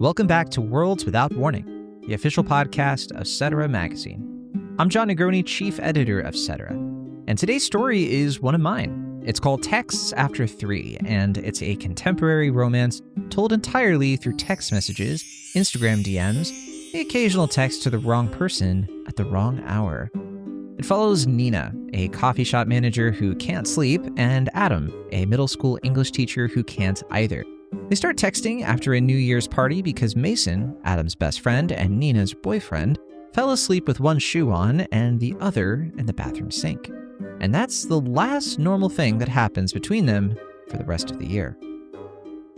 Welcome back to Worlds Without Warning, the official podcast of Etc. magazine. I'm Jon Negroni, chief editor of Etc. And today's story is one of mine. It's called Texts After 3, and it's a contemporary romance told entirely through text messages, Instagram DMs, the occasional text to the wrong person at the wrong hour. It follows Nina, a coffee shop manager who can't sleep, and Adam, a middle school English teacher who can't either. They start texting after a New Year's party because Mason, Adam's best friend and Nina's boyfriend, fell asleep with one shoe on and the other in the bathroom sink. And that's the last normal thing that happens between them for the rest of the year.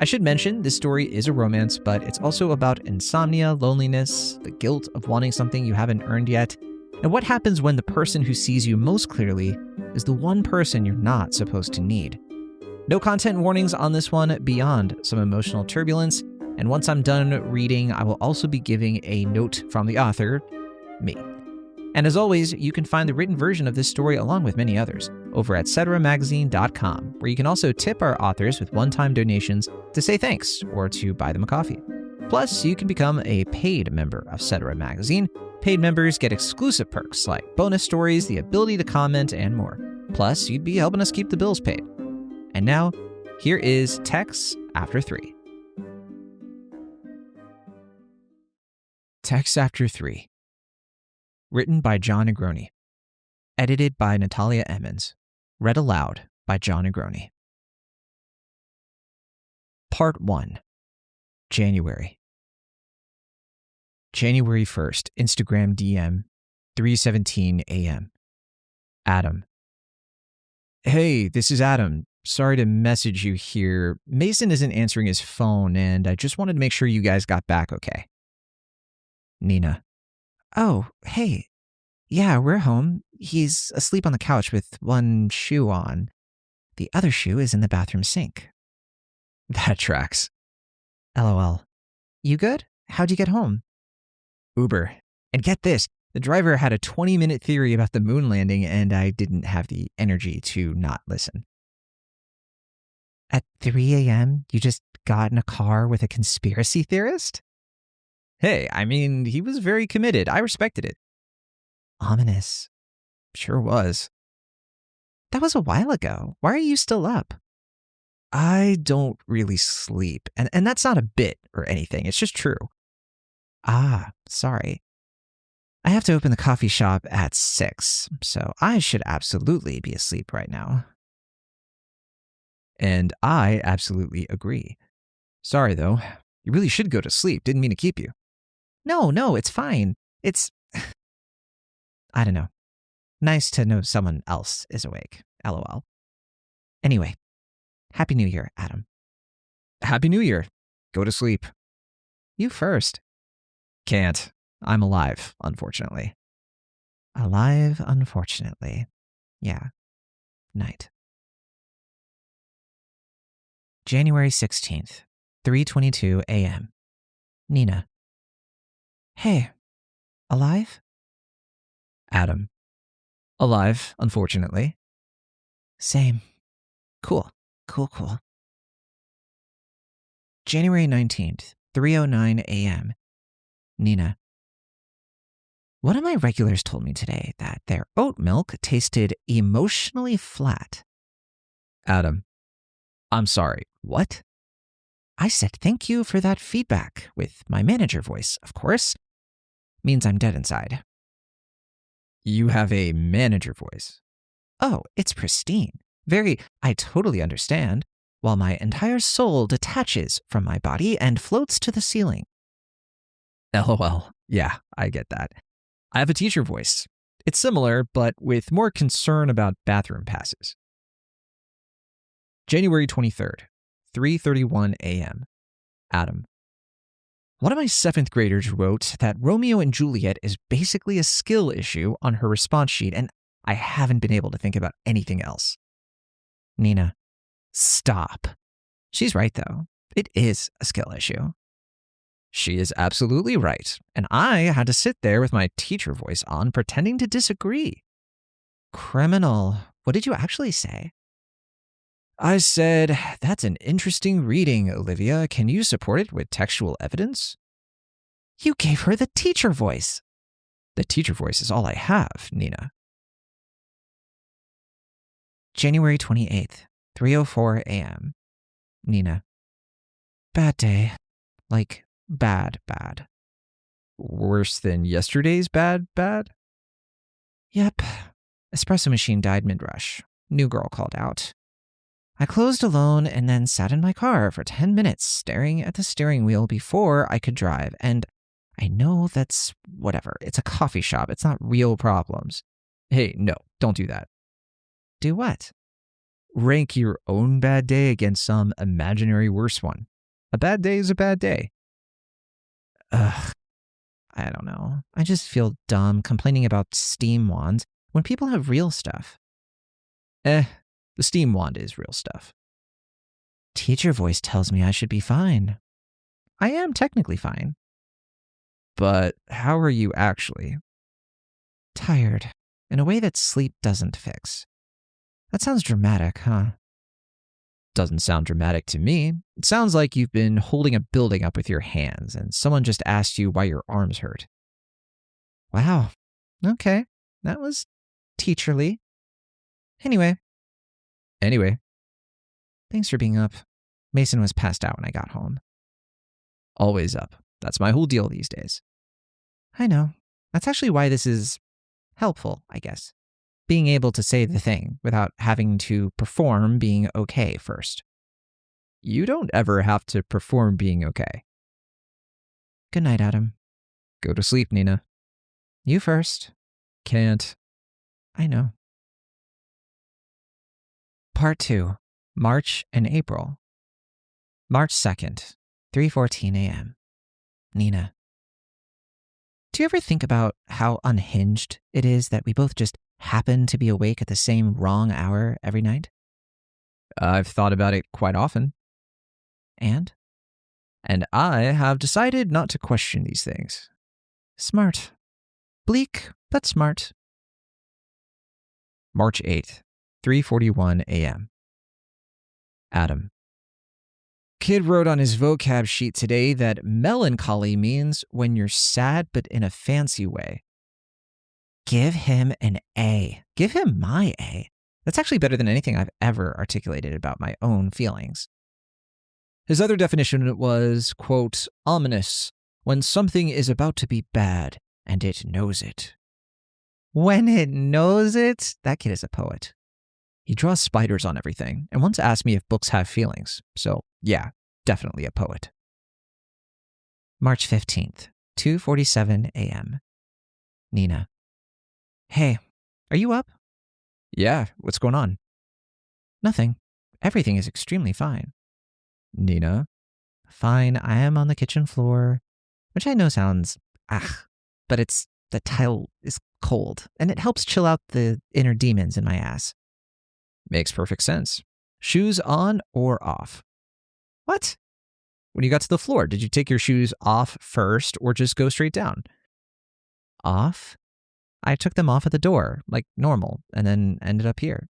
I should mention this story is a romance, but it's also about insomnia, loneliness, the guilt of wanting something you haven't earned yet, and what happens when the person who sees you most clearly is the one person you're not supposed to need. No content warnings on this one beyond some emotional turbulence, and once I'm done reading, I will also be giving a note from the author, me. And as always, you can find the written version of this story along with many others over at cetramagazine.com, where you can also tip our authors with one-time donations to say thanks or to buy them a coffee. Plus, you can become a paid member of Etc. Magazine. Paid members get exclusive perks like bonus stories, the ability to comment, and more. Plus, you'd be helping us keep the bills paid. And now, here is Texts After 3. Texts After 3. Written by Jon Negroni. Edited by Natalia Emmons. Read aloud by Jon Negroni. Part 1. January. January 1st, Instagram DM, 3:17 a.m. Adam. Hey, this is Adam. Sorry to message you here. Mason isn't answering his phone, and I just wanted to make sure you guys got back okay. Nina. Oh, hey. Yeah, we're home. He's asleep on the couch with one shoe on. The other shoe is in the bathroom sink. That tracks. LOL. You good? How'd you get home? Uber. And get this, the driver had a 20-minute theory about the moon landing, and I didn't have the energy to not listen. At 3 a.m., you just got in a car with a conspiracy theorist? Hey, I mean, he was very committed. I respected it. Ominous. Sure was. That was a while ago. Why are you still up? I don't really sleep, and that's not a bit or anything. It's just true. Ah, sorry. I have to open the coffee shop at 6, so I should absolutely be asleep right now. And I absolutely agree. Sorry, though. You really should go to sleep. Didn't mean to keep you. No, it's fine. It's... I don't know. Nice to know someone else is awake. LOL. Anyway, Happy New Year, Adam. Happy New Year. Go to sleep. You first. Can't. I'm alive, unfortunately. Alive, unfortunately. Yeah. Night. January 16th, 3:22 a.m. Nina. Hey. Alive? Adam. Alive, unfortunately. Same. Cool. January 19th, 3:09 a.m. Nina. One of my regulars told me today that their oat milk tasted emotionally flat. Adam. I'm sorry, what? I said thank you for that feedback with my manager voice, of course. Means I'm dead inside. You have a manager voice? Oh, it's pristine. I totally understand, while my entire soul detaches from my body and floats to the ceiling. LOL. Yeah, I get that. I have a teacher voice. It's similar, but with more concern about bathroom passes. January 23rd, 3:31 a.m. Adam. One of my 7th graders wrote that Romeo and Juliet is basically a skill issue on her response sheet, and I haven't been able to think about anything else. Nina. Stop. She's right, though. It is a skill issue. She is absolutely right, and I had to sit there with my teacher voice on pretending to disagree. Criminal. What did you actually say? I said, "That's an interesting reading, Olivia. Can you support it with textual evidence?" You gave her the teacher voice. The teacher voice is all I have, Nina. January 28th, 3:04 a.m. Nina. Bad day. Like, bad. Worse than yesterday's bad? Yep. Espresso machine died mid-rush. New girl called out. I closed alone and then sat in my car for 10 minutes staring at the steering wheel before I could drive. And I know that's whatever. It's a coffee shop. It's not real problems. Hey, no, don't do that. Do what? Rank your own bad day against some imaginary worse one. A bad day is a bad day. Ugh. I don't know. I just feel dumb complaining about steam wands when people have real stuff. The steam wand is real stuff. Teacher voice tells me I should be fine. I am technically fine. But how are you actually? Tired, in a way that sleep doesn't fix. That sounds dramatic, huh? Doesn't sound dramatic to me. It sounds like you've been holding a building up with your hands and someone just asked you why your arms hurt. Wow. Okay. That was teacherly. Anyway. Thanks for being up. Mason was passed out when I got home. Always up. That's my whole deal these days. I know. That's actually why this is helpful, I guess. Being able to say the thing without having to perform being okay first. You don't ever have to perform being okay. Good night, Adam. Go to sleep, Nina. You first. Can't. I know. Part 2. March and April. March 2nd, 3:14 a.m. Nina. Do you ever think about how unhinged it is that we both just happen to be awake at the same wrong hour every night? I've thought about it quite often. And I have decided not to question these things. Smart. Bleak, but smart. March 8th, 3:41 a.m. Adam. Kid wrote on his vocab sheet today that melancholy means when you're sad but in a fancy way. Give him an A. Give him my A. That's actually better than anything I've ever articulated about my own feelings. His other definition was, quote, ominous, when something is about to be bad and it knows it. When it knows it? That kid is a poet. He draws spiders on everything and once asked me if books have feelings. So, yeah, definitely a poet. March 15th, 2:47 a.m. Nina. Hey, are you up? Yeah, what's going on? Nothing. Everything is extremely fine. Nina? Fine, I am on the kitchen floor, which I know sounds, but the tile is cold, and it helps chill out the inner demons in my ass. Makes perfect sense. Shoes on or off? What? When you got to the floor, did you take your shoes off first or just go straight down? Off? I took them off at the door, like normal, and then ended up here.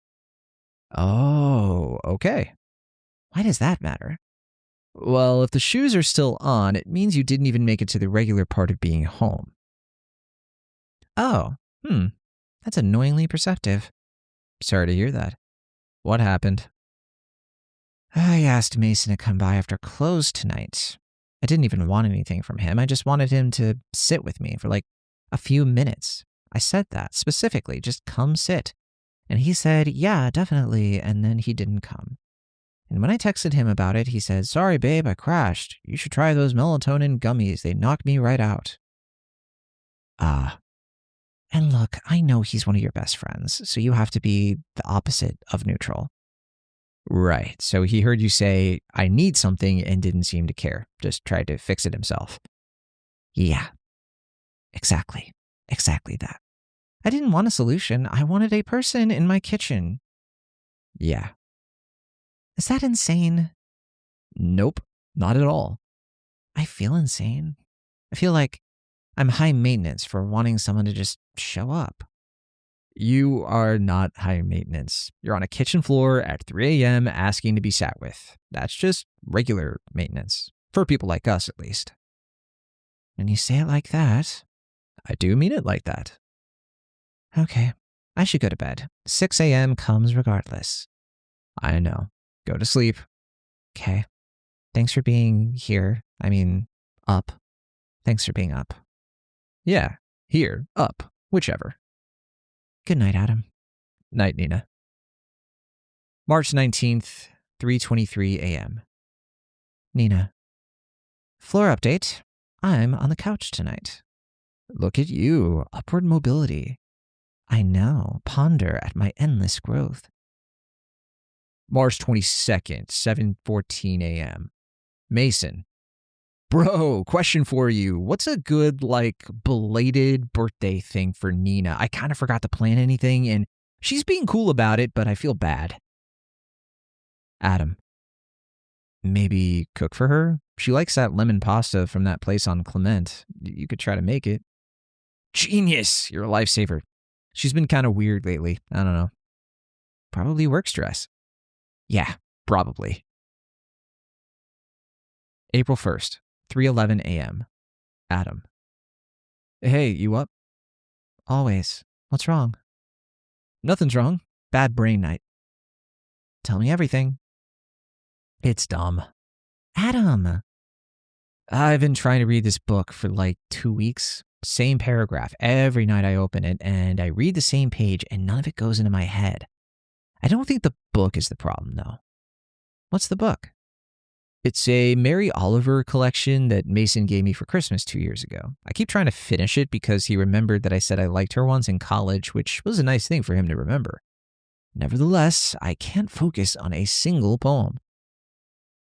Oh, okay. Why does that matter? Well, if the shoes are still on, it means you didn't even make it to the regular part of being home. Oh, that's annoyingly perceptive. Sorry to hear that. What happened? I asked Mason to come by after close tonight. I didn't even want anything from him. I just wanted him to sit with me for like a few minutes. I said that specifically, just come sit. And he said, yeah, definitely, and then he didn't come. And when I texted him about it, he said, sorry, babe, I crashed. You should try those melatonin gummies. They knocked me right out. And look, I know he's one of your best friends, so you have to be the opposite of neutral. Right, so he heard you say, I need something, and didn't seem to care. Just tried to fix it himself. Yeah, exactly that. I didn't want a solution. I wanted a person in my kitchen. Yeah. Is that insane? Nope, not at all. I feel insane. I feel like I'm high maintenance for wanting someone to just show up. You are not high maintenance. You're on a kitchen floor at 3 a.m. asking to be sat with. That's just regular maintenance. For people like us, at least. When you say it like that. I do mean it like that. Okay, I should go to bed. 6 a.m. comes regardless. I know. Go to sleep. Okay. Thanks for being here. I mean, up. Thanks for being up. Yeah, here, up, whichever. Good night, Adam. Night, Nina. March 19th, 3:23 a.m. Nina. Floor update. I'm on the couch tonight. Look at you, upward mobility. I know, ponder at my endless growth. March 22nd, 7:14 a.m. Mason. Bro, question for you. What's a good, belated birthday thing for Nina? I kind of forgot to plan anything, and she's being cool about it, but I feel bad. Adam. Maybe cook for her? She likes that lemon pasta from that place on Clement. You could try to make it. Genius! You're a lifesaver. She's been kind of weird lately. I don't know. Probably work stress. Yeah, probably. April 1st, 3:11 a.m. Adam. Hey, you up? Always. What's wrong? Nothing's wrong. Bad brain night. Tell me everything. It's dumb. Adam. I've been trying to read this book for 2 weeks. Same paragraph every night I open it, and I read the same page, and none of it goes into my head. I don't think the book is the problem, though. What's the book? It's a Mary Oliver collection that Mason gave me for Christmas 2 years ago. I keep trying to finish it because he remembered that I said I liked her once in college, which was a nice thing for him to remember. Nevertheless, I can't focus on a single poem.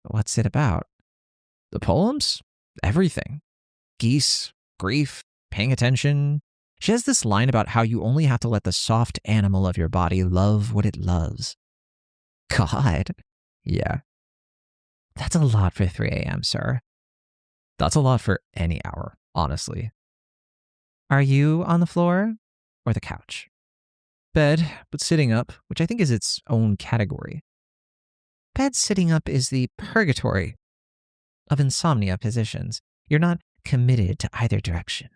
What's it about? The poems? Everything. Geese, grief, paying attention. She has this line about how you only have to let the soft animal of your body love what it loves. God. Yeah. That's a lot for 3 a.m., sir. That's a lot for any hour, honestly. Are you on the floor or the couch? Bed, but sitting up, which I think is its own category. Bed sitting up is the purgatory of insomnia positions. You're not committed to either direction.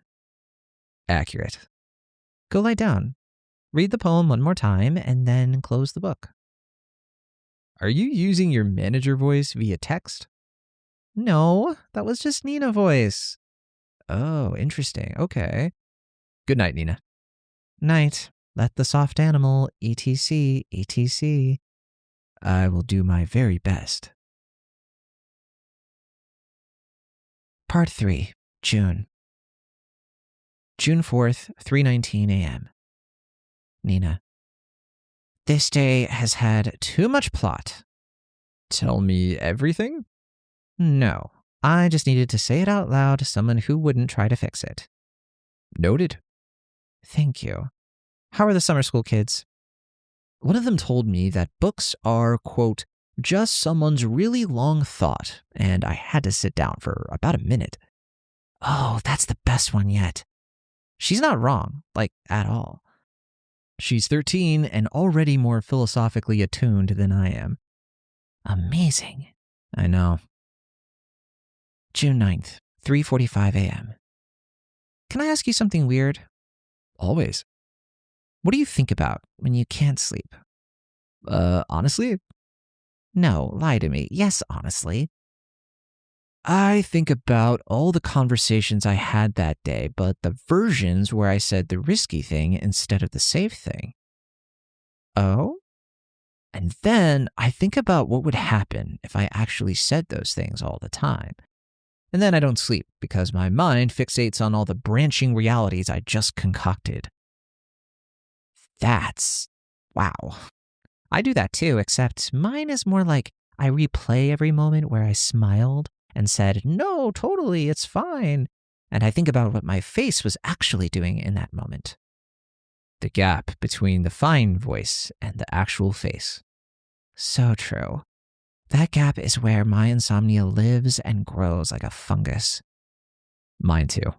Accurate. Go lie down. Read the poem one more time and then close the book. Are you using your manager voice via text? No, that was just Nina voice. Oh, interesting. Okay. Good night, Nina. Night. Let the soft animal, etc., etc. I will do my very best. Part 3, June. June 4th, 3:19 a.m. Nina. This day has had too much plot. Tell me everything? No, I just needed to say it out loud to someone who wouldn't try to fix it. Noted. Thank you. How are the summer school kids? One of them told me that books are, quote, just someone's really long thought, and I had to sit down for about a minute. Oh, that's the best one yet. She's not wrong, at all. She's 13 and already more philosophically attuned than I am. Amazing. I know. June 9th, 3:45 a.m. Can I ask you something weird? Always. What do you think about when you can't sleep? Honestly? No, lie to me. Yes, honestly. I think about all the conversations I had that day, but the versions where I said the risky thing instead of the safe thing. Oh? And then I think about what would happen if I actually said those things all the time. And then I don't sleep because my mind fixates on all the branching realities I just concocted. Wow. I do that too, except mine is more like I replay every moment where I smiled and said, no, totally, it's fine. And I think about what my face was actually doing in that moment. The gap between the fine voice and the actual face. So true. That gap is where my insomnia lives and grows like a fungus. Mine too.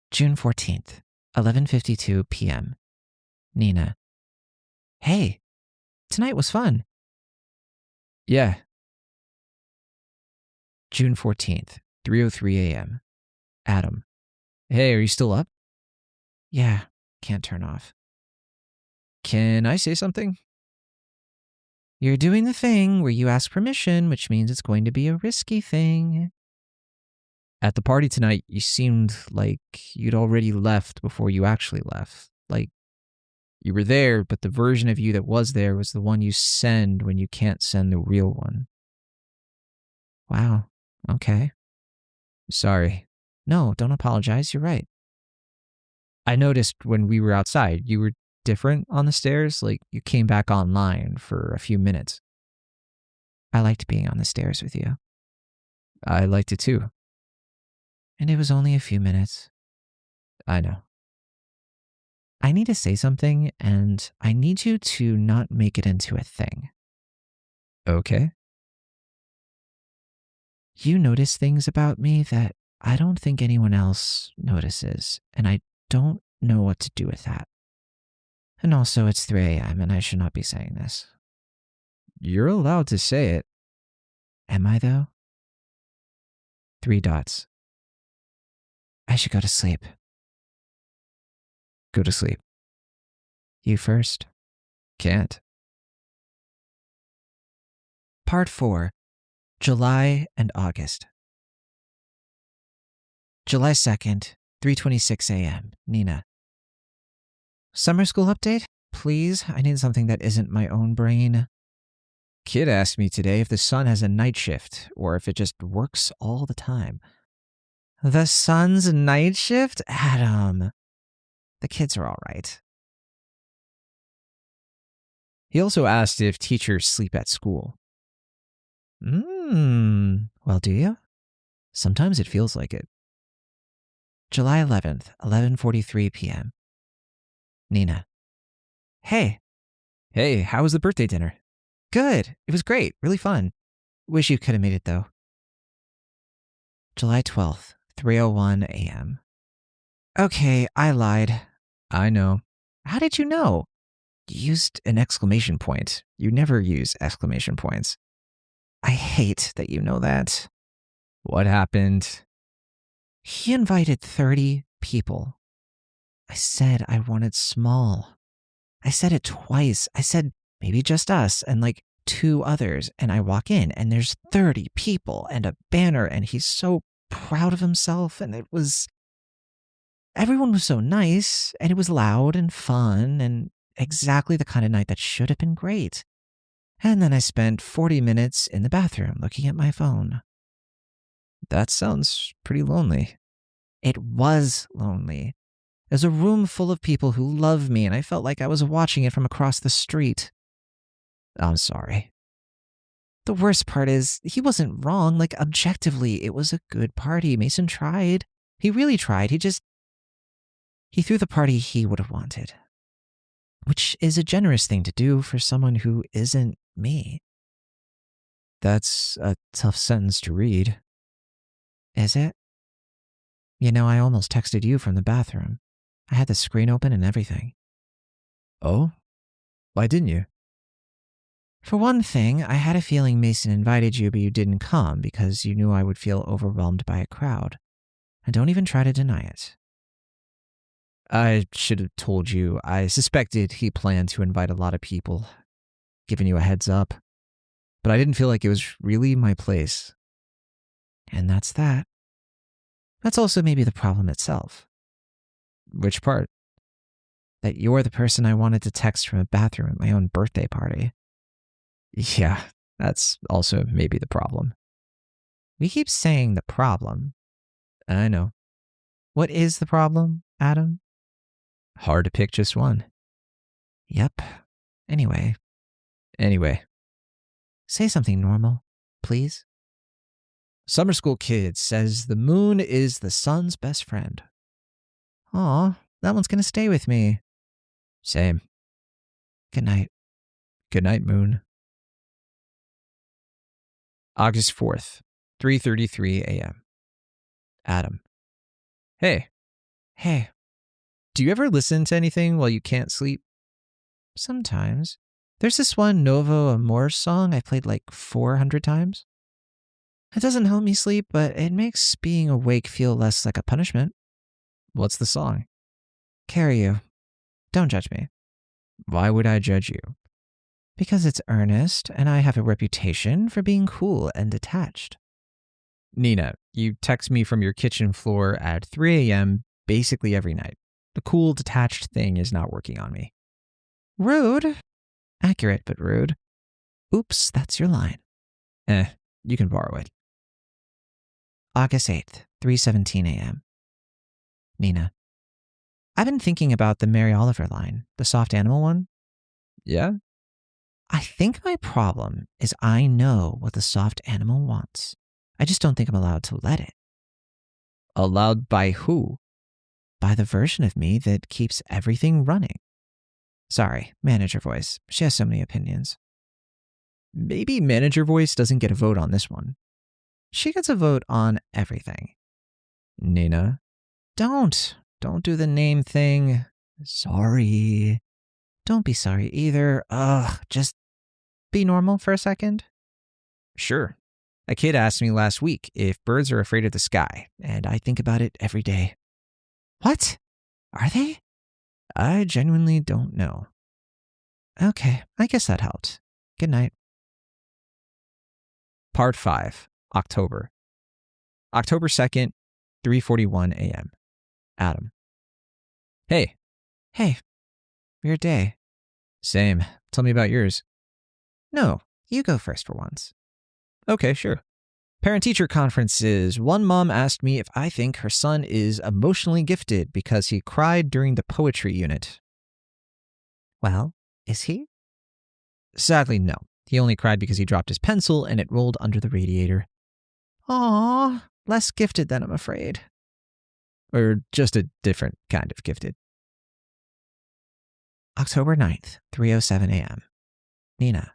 June 14th, 11:52 p.m. Nina. Hey, tonight was fun. Yeah. June 14th, 3:03 a.m. Adam. Hey, are you still up? Yeah, can't turn off. Can I say something? You're doing the thing where you ask permission, which means it's going to be a risky thing. At the party tonight, you seemed like you'd already left before you actually left. Like, you were there, but the version of you that was there was the one you send when you can't send the real one. Wow, okay. Sorry. No, don't apologize, you're right. I noticed when we were outside, you were different on the stairs, like you came back online for a few minutes. I liked being on the stairs with you. I liked it too. And it was only a few minutes. I know. I need to say something, and I need you to not make it into a thing. Okay. You notice things about me that I don't think anyone else notices, and I don't know what to do with that. And also, it's 3 a.m., and I should not be saying this. You're allowed to say it. Am I, though? 3 dots. I should go to sleep. Go to sleep. You first. Can't. Part 4. July and August. July 2nd, 3:26 a.m. Nina. Summer school update? Please, I need something that isn't my own brain. Kid asked me today if the sun has a night shift or if it just works all the time. The sun's night shift? Adam. The kids are all right. He also asked if teachers sleep at school. Well, do you? Sometimes it feels like it. July 11th, 11:43 p.m. Nina. Hey. Hey, how was the birthday dinner? Good. It was great. Really fun. Wish you could have made it, though. July 12th, 3:01 a.m. Okay, I lied. I know. How did you know? You used an exclamation point. You never use exclamation points. I hate that you know that. What happened? He invited 30 people. I said I wanted small. I said it twice. I said maybe just us and like 2 others. And I walk in and there's 30 people and a banner and he's so proud of himself. And everyone was so nice and it was loud and fun and exactly the kind of night that should have been great. And then I spent 40 minutes in the bathroom looking at my phone. That sounds pretty lonely. It was lonely. There's a room full of people who love me, and I felt like I was watching it from across the street. I'm sorry. The worst part is, he wasn't wrong. Like, objectively, it was a good party. Mason tried. He really tried. He threw the party he would have wanted. Which is a generous thing to do for someone who isn't me. That's a tough sentence to read. Is it? You know, I almost texted you from the bathroom. I had the screen open and everything. Oh? Why didn't you? For one thing, I had a feeling Mason invited you, but you didn't come because you knew I would feel overwhelmed by a crowd. And don't even try to deny it. I should have told you. I suspected he planned to invite a lot of people, giving you a heads up. But I didn't feel like it was really my place. And that's that. That's also maybe the problem itself. Which part? That you're the person I wanted to text from a bathroom at my own birthday party. Yeah, that's also maybe the problem. We keep saying the problem. I know. What is the problem, Adam? Hard to pick just one. Yep. Anyway. Say something normal, please. Summer school kid says the moon is the sun's best friend. Aw, that one's gonna stay with me. Same. Good night. Good night, moon. August 4th, 3:33 a.m. Adam. Hey. Hey. Do you ever listen to anything while you can't sleep? Sometimes. There's this one Novo Amor song I played like 400 times. It doesn't help me sleep, but it makes being awake feel less like a punishment. What's the song? Carry You. Don't judge me. Why would I judge you? Because it's earnest, and I have a reputation for being cool and detached. Nina, you text me from your kitchen floor at 3 a.m. basically every night. The cool, detached thing is not working on me. Rude. Accurate, but rude. Oops, that's your line. You can borrow it. August 8th, 3:17 a.m. Nina. I've been thinking about the Mary Oliver line, the soft animal one. Yeah? I think my problem is I know what the soft animal wants. I just don't think I'm allowed to let it. Allowed by who? By the version of me that keeps everything running. Sorry, manager voice. She has so many opinions. Maybe manager voice doesn't get a vote on this one. She gets a vote on everything. Nina? Don't do the name thing. Sorry. Don't be sorry either. Ugh, just be normal for a second. Sure. A kid asked me last week if birds are afraid of the sky, and I think about it every day. What? Are they? I genuinely don't know. Okay, I guess that helped. Good night. Part 5, October. October 2nd, 3:41 a.m. Adam. Hey. Hey. Weird day. Same. Tell me about yours. No, you go first for once. Okay, sure. Parent-teacher conferences. One mom asked me if I think her son is emotionally gifted because he cried during the poetry unit. Well, is he? Sadly, no. He only cried because he dropped his pencil and it rolled under the radiator. Aw, less gifted than I'm afraid. Or just a different kind of gifted. October 9th, 3:07 a.m. Nina.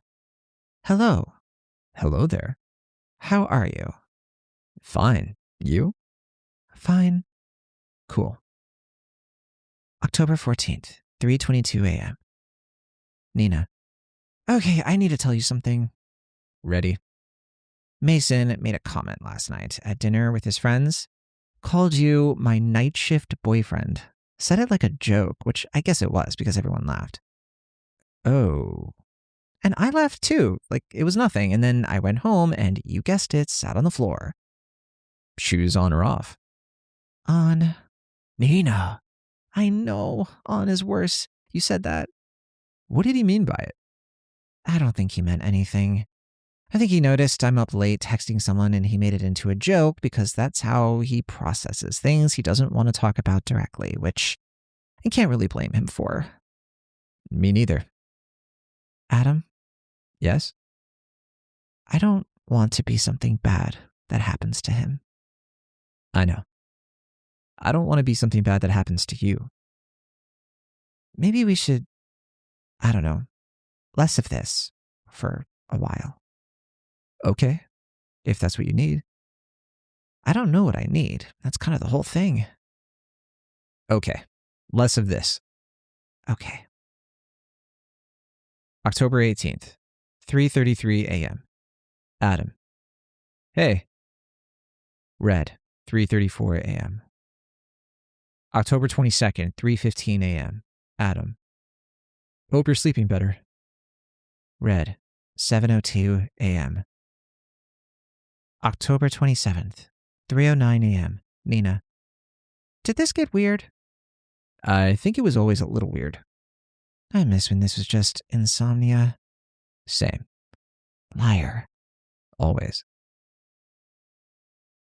Hello. Hello there. How are you? Fine. You? Fine. Cool. October 14th, 3:22 a.m. Nina. Okay, I need to tell you something. Ready? Mason made a comment last night at dinner with his friends. Called you my night shift boyfriend. Said it like a joke, which I guess it was because everyone laughed. Oh. And I laughed too, like it was nothing. And then I went home and, you guessed it, sat on the floor. Shoes on or off? On. Nina. I know. On is worse. You said that. What did he mean by it? I don't think he meant anything. I think he noticed I'm up late texting someone and he made it into a joke because that's how he processes things he doesn't want to talk about directly, which I can't really blame him for. Me neither. Adam? Yes? I don't want to be something bad that happens to him. I know. I don't want to be something bad that happens to you. Maybe we should, I don't know, less of this for a while. Okay, if that's what you need. I don't know what I need. That's kind of the whole thing. Okay, less of this. Okay. October 18th, 3:33 a.m. Adam. Hey. Red, 3:34 a.m. October 22nd, 3:15 a.m. Adam. Hope you're sleeping better. Red, 7:02 a.m. October 27th, 3:09 a.m. Nina. Did this get weird? I think it was always a little weird. I miss when this was just insomnia. Same. Liar. Always.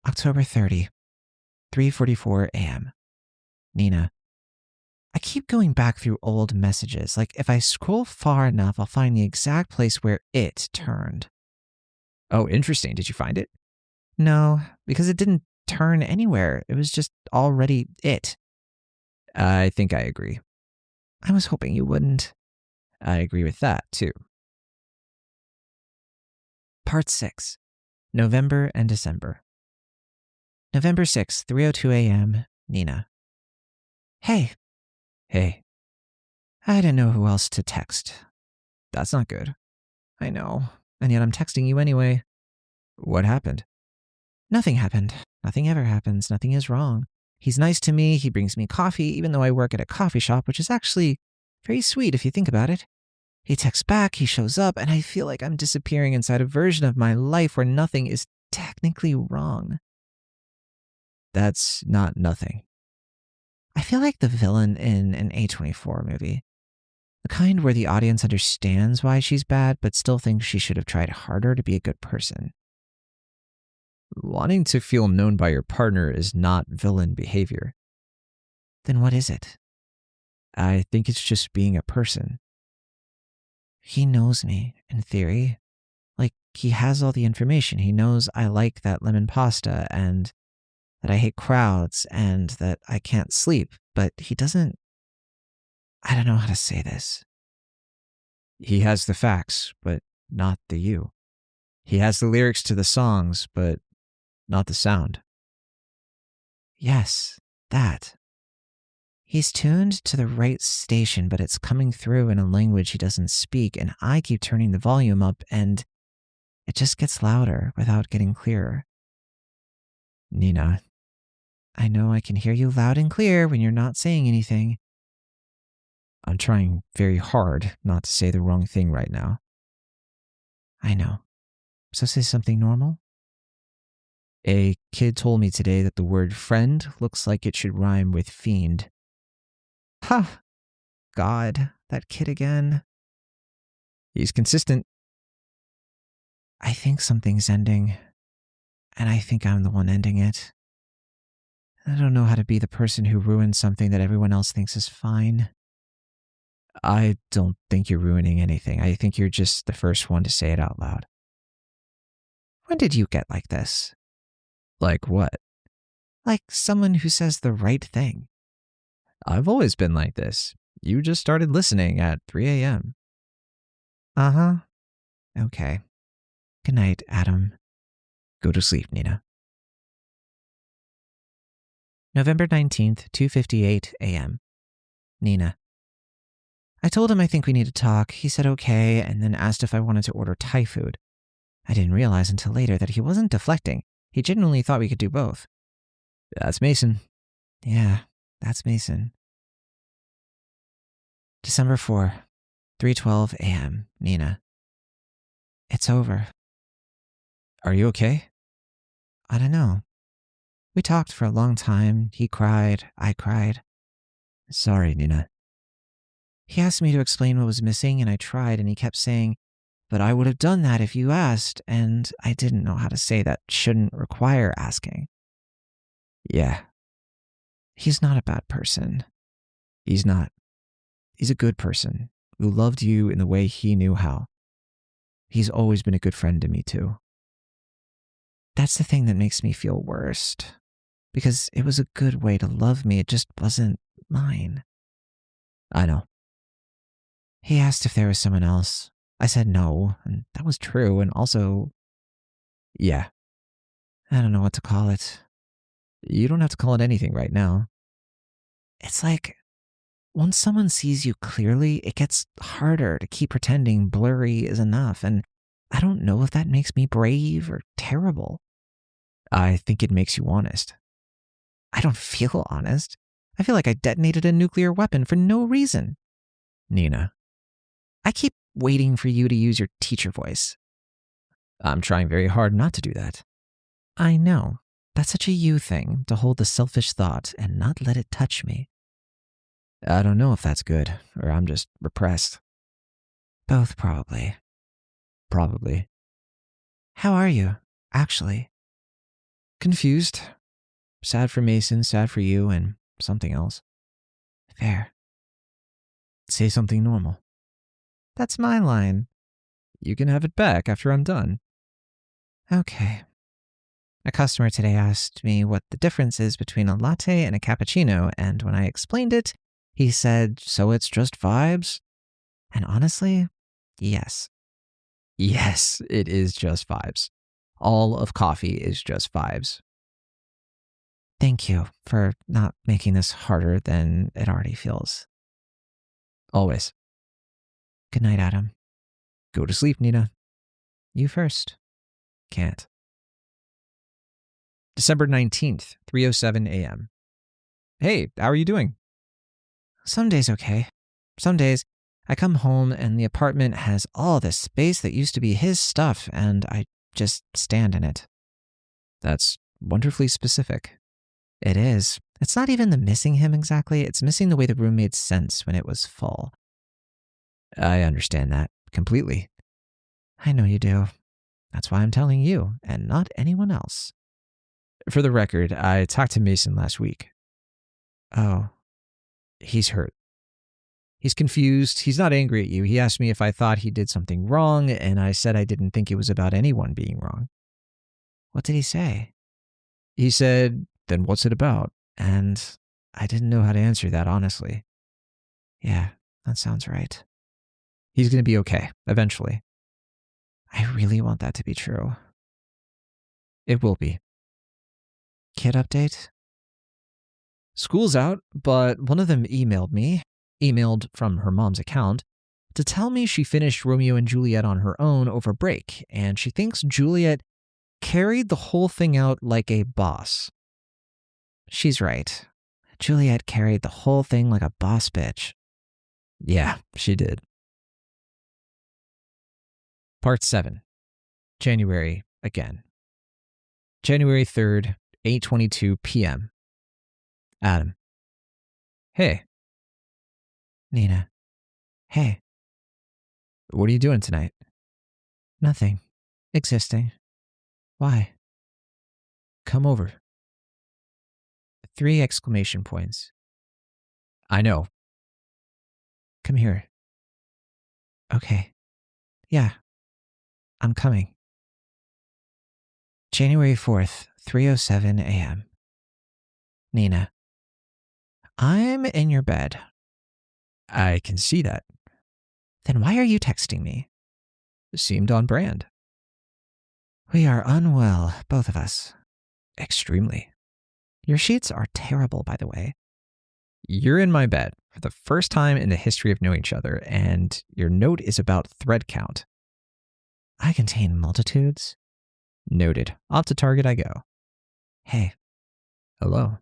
October 30, 3:44 a.m. Nina. I keep going back through old messages. Like if I scroll far enough, I'll find the exact place where it turned. Oh, interesting. Did you find it? No, because it didn't turn anywhere. It was just already it. I think I agree. I was hoping you wouldn't. I agree with that, too. Part 6. November and December. November 6th, 3:02 a.m. Nina. Hey. Hey. I didn't know who else to text. That's not good. I know, and yet I'm texting you anyway. What happened? Nothing happened. Nothing ever happens. Nothing is wrong. He's nice to me. He brings me coffee, even though I work at a coffee shop, which is actually very sweet if you think about it. He texts back, he shows up, and I feel like I'm disappearing inside a version of my life where nothing is technically wrong. That's not nothing. I feel like the villain in an A24 movie. The kind where the audience understands why she's bad, but still thinks she should have tried harder to be a good person. Wanting to feel known by your partner is not villain behavior. Then what is it? I think it's just being a person. He knows me, in theory. Like, he has all the information. He knows I like that lemon pasta and that I hate crowds and that I can't sleep, but he doesn't... I don't know how to say this. He has the facts, but not the you. He has the lyrics to the songs, but not the sound. Yes, that. He's tuned to the right station, but it's coming through in a language he doesn't speak, and I keep turning the volume up, and it just gets louder without getting clearer. Nina. I know I can hear you loud and clear when you're not saying anything. I'm trying very hard not to say the wrong thing right now. I know. So say something normal? A kid told me today that the word friend looks like it should rhyme with fiend. Ha! God, that kid again. He's consistent. I think something's ending, and I think I'm the one ending it. I don't know how to be the person who ruins something that everyone else thinks is fine. I don't think you're ruining anything. I think you're just the first one to say it out loud. When did you get like this? Like what? Like someone who says the right thing. I've always been like this. You just started listening at 3 a.m. Uh-huh. Okay. Good night, Adam. Go to sleep, Nina. November 19th, 2:58 a.m. Nina. I told him I think we need to talk. He said okay, and then asked if I wanted to order Thai food. I didn't realize until later that he wasn't deflecting. He genuinely thought we could do both. That's Mason. Yeah, that's Mason. December 4, 3:12 a.m. Nina. It's over. Are you okay? I don't know. We talked for a long time. He cried. I cried. Sorry, Nina. He asked me to explain what was missing, and I tried, and he kept saying, but I would have done that if you asked, and I didn't know how to say that shouldn't require asking. Yeah. He's not a bad person. He's not. He's a good person who loved you in the way he knew how. He's always been a good friend to me, too. That's the thing that makes me feel worst. Because it was a good way to love me, it just wasn't mine. I know. He asked if there was someone else. I said no, and that was true, and also... Yeah. I don't know what to call it. You don't have to call it anything right now. It's like, once someone sees you clearly, it gets harder to keep pretending blurry is enough, and I don't know if that makes me brave or terrible. I think it makes you honest. I don't feel honest. I feel like I detonated a nuclear weapon for no reason. Nina. I keep waiting for you to use your teacher voice. I'm trying very hard not to do that. I know. That's such a you thing, to hold the selfish thought and not let it touch me. I don't know if that's good, or I'm just repressed. Both, probably. Probably. How are you, actually? Confused. Sad for Mason, sad for you, and something else. Fair. Say something normal. That's my line. You can have it back after I'm done. Okay. A customer today asked me what the difference is between a latte and a cappuccino, and when I explained it, he said, so it's just vibes? And honestly, yes. Yes, it is just vibes. All of coffee is just vibes. Thank you for not making this harder than it already feels. Always. Good night, Adam. Go to sleep, Nina. You first. Can't. December 19th, 3:07 a.m. Hey, how are you doing? Some days okay. Some days I come home and the apartment has all this space that used to be his stuff and I just stand in it. That's wonderfully specific. It is. It's not even the missing him exactly. It's missing the way the room made sense when it was full. I understand that completely. I know you do. That's why I'm telling you and not anyone else. For the record, I talked to Mason last week. Oh. He's hurt. He's confused. He's not angry at you. He asked me if I thought he did something wrong, and I said I didn't think it was about anyone being wrong. What did he say? He said, then what's it about? And I didn't know how to answer that, honestly. Yeah, that sounds right. He's going to be okay, eventually. I really want that to be true. It will be. Kid update? School's out, but one of them emailed from her mom's account, to tell me she finished Romeo and Juliet on her own over break, and she thinks Juliet carried the whole thing out like a boss. She's right. Juliet carried the whole thing like a boss bitch. Yeah, she did. Part 7. January again. January 3rd, 8:22 p.m. Adam. Hey. Nina. Hey. What are you doing tonight? Nothing. Existing. Why? Come over. 3 exclamation points. I know. Come here. Okay. Yeah. I'm coming. January 4th, 3:07 a.m. Nina. I'm in your bed. I can see that. Then why are you texting me? Seemed on brand. We are unwell, both of us. Extremely. Your sheets are terrible, by the way. You're in my bed for the first time in the history of knowing each other, and your note is about thread count. I contain multitudes. Noted. Off to Target I go. Hey. Hello.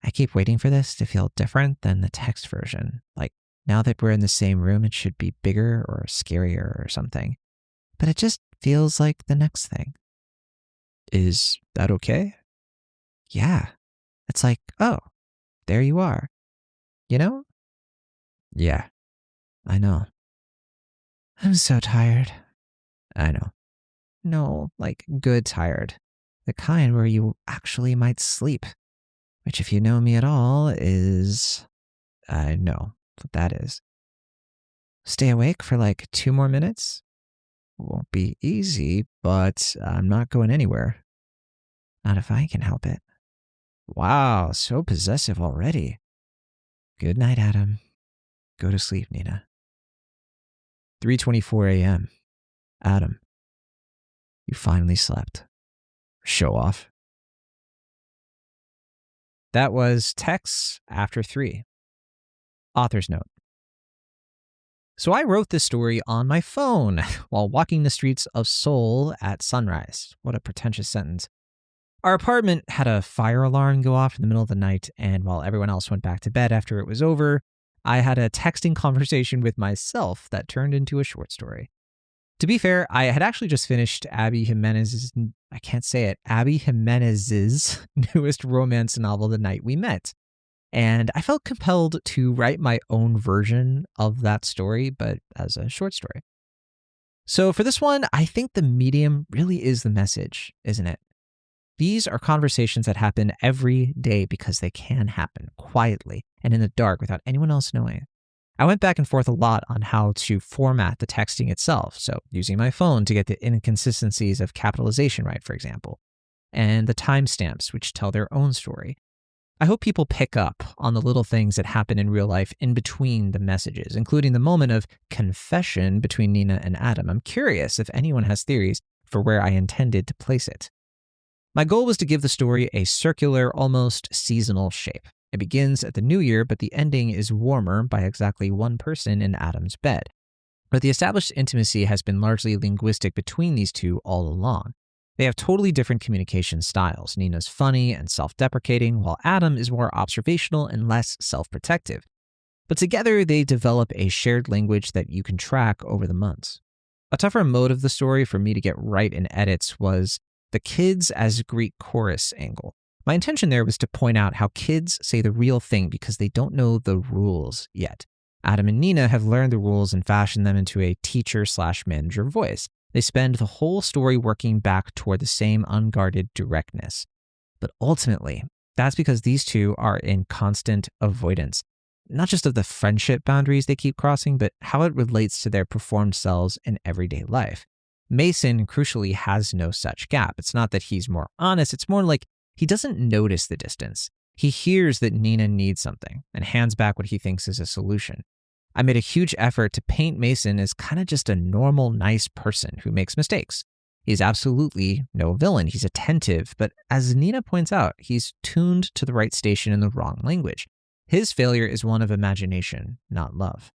I keep waiting for this to feel different than the text version. Like, now that we're in the same room, it should be bigger or scarier or something. But it just feels like the next thing. Is that okay? Yeah. It's like, oh, there you are. You know? Yeah, I know. I'm so tired. I know. No, like good tired. The kind where you actually might sleep. Which, if you know me at all, is... I know what that is. Stay awake for like 2 more minutes? Won't be easy, but I'm not going anywhere. Not if I can help it. Wow, so possessive already. Good night, Adam. Go to sleep, Nina. 3:24 a.m. Adam. You finally slept. Show off. That was Texts After 3. Author's note. So I wrote this story on my phone while walking the streets of Seoul at sunrise. What a pretentious sentence. Our apartment had a fire alarm go off in the middle of the night, and while everyone else went back to bed after it was over, I had a texting conversation with myself that turned into a short story. To be fair, I had actually just finished Abby Jimenez's newest romance novel, The Night We Met. And I felt compelled to write my own version of that story, but as a short story. So for this one, I think the medium really is the message, isn't it? These are conversations that happen every day because they can happen quietly and in the dark without anyone else knowing. I went back and forth a lot on how to format the texting itself, so using my phone to get the inconsistencies of capitalization right, for example, and the timestamps which tell their own story. I hope people pick up on the little things that happen in real life in between the messages, including the moment of confession between Nina and Adam. I'm curious if anyone has theories for where I intended to place it. My goal was to give the story a circular, almost seasonal shape. It begins at the new year, but the ending is warmer by exactly one person in Adam's bed. But the established intimacy has been largely linguistic between these two all along. They have totally different communication styles. Nina's funny and self-deprecating, while Adam is more observational and less self-protective. But together, they develop a shared language that you can track over the months. A tougher mode of the story for me to get right in edits was the kids as Greek chorus angle. My intention there was to point out how kids say the real thing because they don't know the rules yet. Adam and Nina have learned the rules and fashioned them into a teacher/manager voice. They spend the whole story working back toward the same unguarded directness. But ultimately, that's because these two are in constant avoidance, not just of the friendship boundaries they keep crossing, but how it relates to their performed selves in everyday life. Mason, crucially, has no such gap. It's not that he's more honest, it's more like he doesn't notice the distance. He hears that Nina needs something and hands back what he thinks is a solution. I made a huge effort to paint Mason as kind of just a normal, nice person who makes mistakes. He's absolutely no villain. He's attentive, but as Nina points out, he's tuned to the right station in the wrong language. His failure is one of imagination, not love.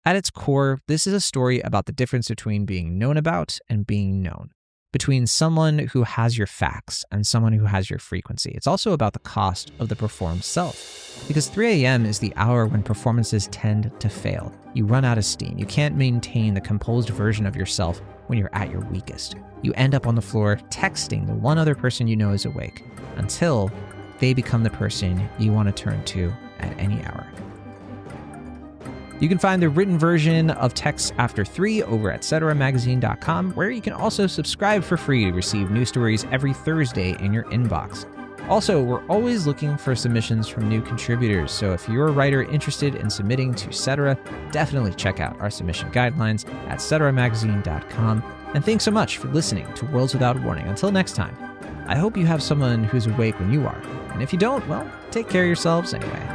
At its core, this is a story about the difference between being known about and being known, between someone who has your facts and someone who has your frequency. It's also about the cost of the performed self, because 3 a.m. is the hour when performances tend to fail. You run out of steam. You can't maintain the composed version of yourself when you're at your weakest. You end up on the floor texting the one other person you know is awake until they become the person you want to turn to at any hour. You can find the written version of Texts After 3 over at ceteramagazine.com, where you can also subscribe for free to receive new stories every Thursday in your inbox. Also, we're always looking for submissions from new contributors, so if you're a writer interested in submitting to Cetera, definitely check out our submission guidelines at ceteramagazine.com. And thanks so much for listening to Worlds Without Warning. Until next time, I hope you have someone who's awake when you are. And if you don't, well, take care of yourselves anyway.